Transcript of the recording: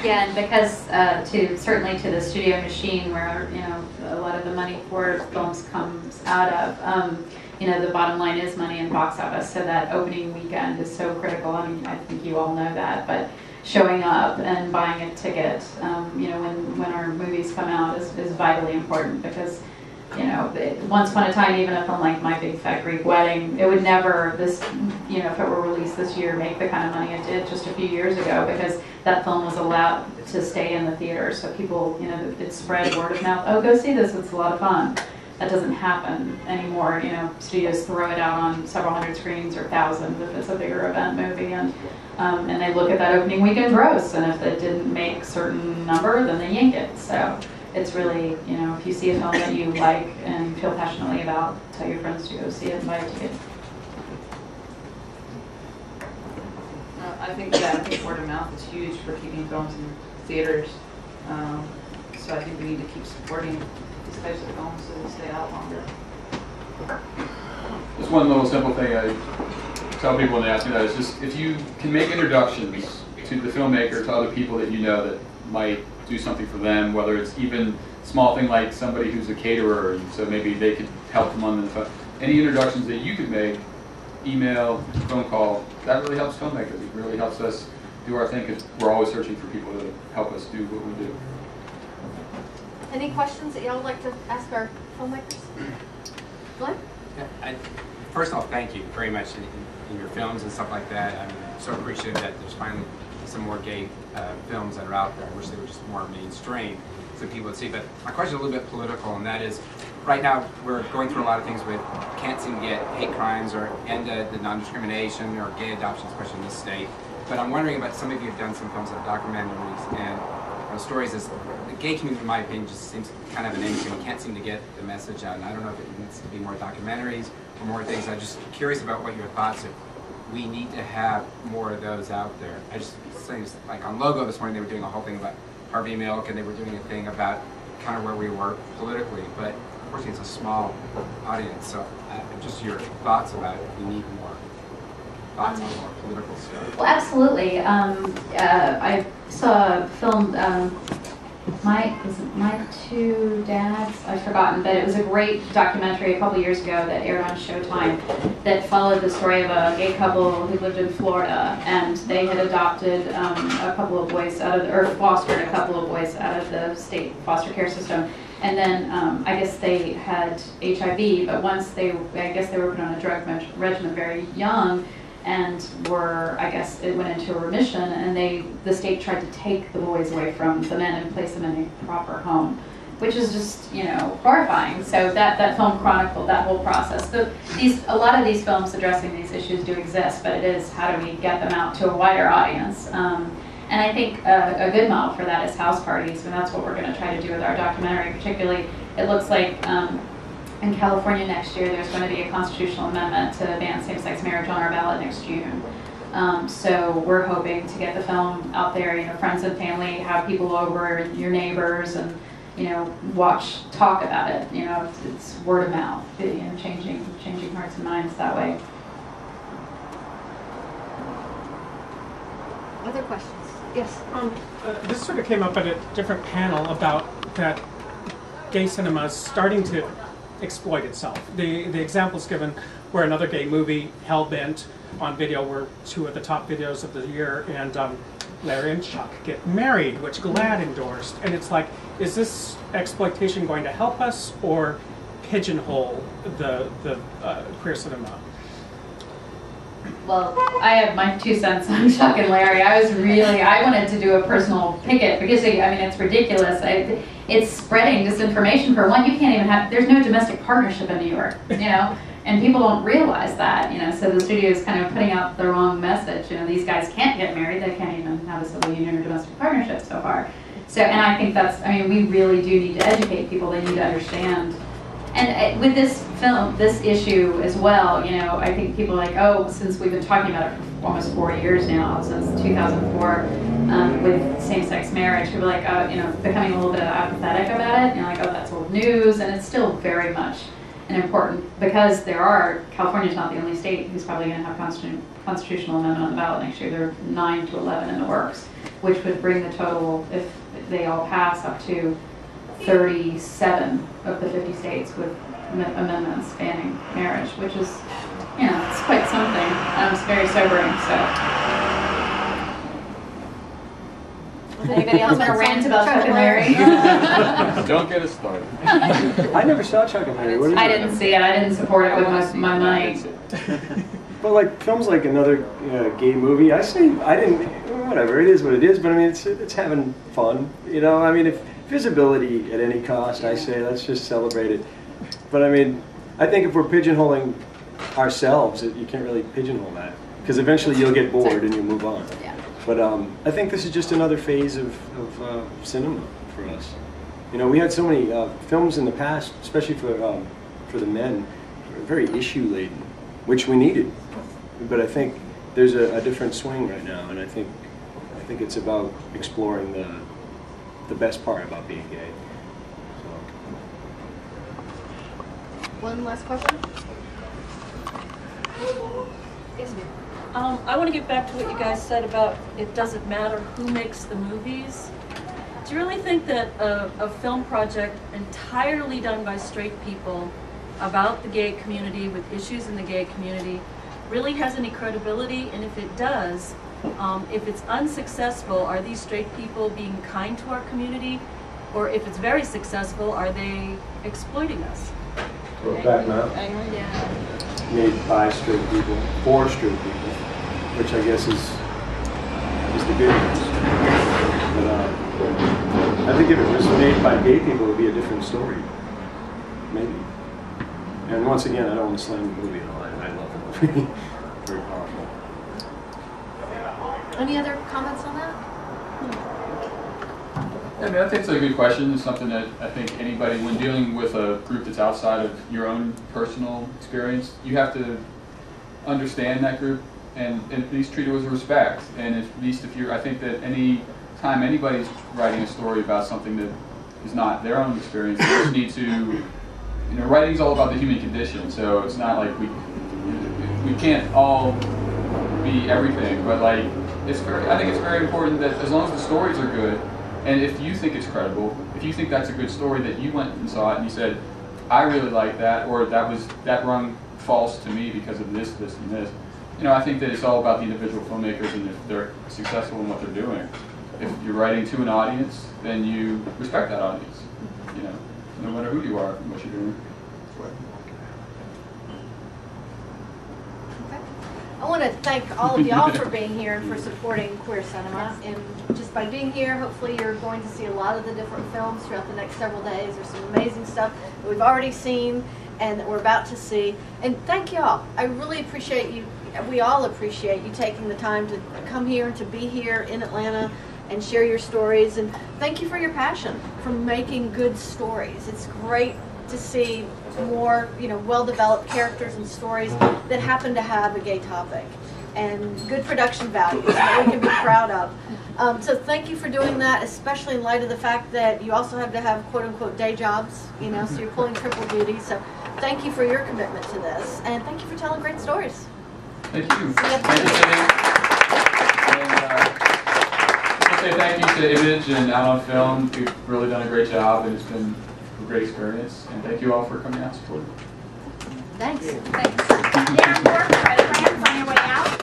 Yeah, and because certainly to the studio machine where a lot of the money for films comes out of, the bottom line is money in box office. So that opening weekend is so critical. I mean, I think you all know that, but showing up and buying a ticket, when our movies come out is vitally important because. Once upon a time, even a film like My Big Fat Greek Wedding, it would never, if it were released this year, make the kind of money it did just a few years ago because that film was allowed to stay in the theater. So people, it spread word of mouth, oh, go see this, it's a lot of fun. That doesn't happen anymore. Studios throw it out on several hundred screens or thousands if it's a bigger event movie. And they look at that opening weekend gross, and if it didn't make a certain number, then they yank it. So. It's really, if you see a film that you like and feel passionately about, tell your friends to go see it and buy a ticket. I think word of mouth is huge for keeping films in theaters. So I think we need to keep supporting these types of films so they stay out longer. Just one little simple thing I tell people when they ask me that is just if you can make introductions to the filmmaker, to other people that you know that might do something for them, whether it's even small thing like somebody who's a caterer, and so maybe they could help them on the any introductions that you could make, email, phone call, that really helps filmmakers. It really helps us do our thing because we're always searching for people to help us do what we do. Any questions that y'all would like to ask our filmmakers? Glenn? Yeah, first off, thank you very much in your films and stuff like that. I'm so appreciative that there's finally some more gay films that are out there. I wish they were just more mainstream so people would see. But my question is a little bit political, and that is, right now we're going through a lot of things with can't seem to get hate crimes or end the non-discrimination or gay adoption, especially in this state. But I'm wondering about some of you have done some films like documentaries and stories. Is the gay community, in my opinion, just seems kind of an industry. We can't seem to get the message out. And I don't know if it needs to be more documentaries or more things. I'm just curious about what your thoughts are. We need to have more of those out there. I just saying, like on Logo this morning, they were doing a whole thing about Harvey Milk, and they were doing a thing about kind of where we were politically. But unfortunately, it's a small audience. So just your thoughts about if we need more thoughts on more political stuff. Well, absolutely. I saw a film. My Two Dads? I've forgotten, but it was a great documentary a couple years ago that aired on Showtime that followed the story of a gay couple who lived in Florida, and they had adopted a couple of boys or fostered a couple of boys out of the state foster care system. And then I guess they had HIV, but I guess they were put on a drug regimen very young, and I guess it went into a remission, and the state tried to take the boys away from the men and place them in a proper home, which is just, horrifying. So that film chronicled that whole process. So a lot of these films addressing these issues do exist, but it is how do we get them out to a wider audience? And I think a good model for that is house parties, and that's what we're going to try to do with our documentary. Particularly, it looks like in California next year, there's going to be a constitutional amendment to ban same-sex marriage on our ballot next June. So we're hoping to get the film out there, friends and family, have people over, your neighbors, and talk about it. It's word of mouth, changing hearts and minds that way. Other questions? Yes. This sort of came up at a different panel about that gay cinema is starting to exploit itself. The examples given were another gay movie, Hellbent, on video were two of the top videos of the year, and Larry and Chuck get married, which GLAAD endorsed. And it's like, is this exploitation going to help us or pigeonhole the queer cinema? Well, I have my 2 cents on Chuck and Larry. I wanted to do a personal picket because, it's ridiculous. It's spreading disinformation. For one, you can't even there's no domestic partnership in New York, and people don't realize that, so the studio is kind of putting out the wrong message. These guys can't get married, they can't even have a civil union or domestic partnership so far. So, and I think we really do need to educate people. They need to understand. And with this film, this issue as well, I think people are like, oh, since we've been talking about it for almost 4 years now, since 2004, with same-sex marriage, people are like, becoming a little bit apathetic about it. Like, oh, that's old news, and it's still very much an important, because California's not the only state who's probably going to have constitutional amendment on the ballot next year. There are 9 to 11 in the works, which would bring the total, if they all pass, up to 37 of the 50 states with amendments banning marriage, which is, it's quite something. It's very sobering, so. Anybody else I'm gonna want rant to about Chuck and Larry. Don't get us started. I never saw Chuck and Larry. What is I it? didn't see it. I didn't support it with my money. But like films like another gay movie, I say I didn't. Whatever, it is what it is. But I mean, it's having fun. I mean, if visibility at any cost, I say let's just celebrate it. But I mean, I think if we're pigeonholing ourselves, you can't really pigeonhole that because eventually you'll get bored and you'll move on. Yeah. But I think this is just another phase of cinema for us. We had so many films in the past, especially for the men, very issue laden, which we needed. But I think there's a different swing right now, and I think it's about exploring the best part about being gay. One last question? Yes, ma'am. I want to get back to what you guys said about it doesn't matter who makes the movies. Do you really think that a film project entirely done by straight people about the gay community with issues in the gay community really has any credibility? And if it does, if it's unsuccessful, are these straight people being kind to our community? Or if it's very successful, are they exploiting us? Well, back now, Yeah. made by straight people, for straight people, which I guess is the good news. But I think if it was made by gay people, it would be a different story, maybe. And once again, I don't want to slam the movie at all. I love the movie. Very powerful. Any other comments on that? I mean, I think it's a good question. It's something that I think anybody, when dealing with a group that's outside of your own personal experience, you have to understand that group and at least treat it with respect. And at least I think that any time anybody's writing a story about something that is not their own experience, they just need to, writing's all about the human condition. So it's not like we can't all be everything, but like, I think it's very important that as long as the stories are good, and if you think it's credible, if you think that's a good story that you went and saw it and you said, I really like that, or that rung false to me because of this, this, and this. I think that it's all about the individual filmmakers and if they're successful in what they're doing. If you're writing to an audience, then you respect that audience, no matter who you are and what you're doing. I want to thank all of y'all for being here and for supporting queer cinema. And just by being here, hopefully you're going to see a lot of the different films throughout the next several days. There's some amazing stuff that we've already seen and that we're about to see. And thank y'all. I really appreciate you. We all appreciate you taking the time to come here and to be here in Atlanta and share your stories. And thank you for your passion for making good stories. It's great to see more, well-developed characters and stories that happen to have a gay topic and good production values that we can be proud of. So thank you for doing that, especially in light of the fact that you also have to have quote-unquote day jobs, so you're pulling triple duty. So thank you for your commitment to this, and thank you for telling great stories. Thank you. Thank you, Cindy. And I want to say thank you to Image and Out on Film. We've really done a great job, and it's been a great experience. And thank you all for coming out and supporting. Thanks. Thanks. Dan Bork, Red Brands, on your way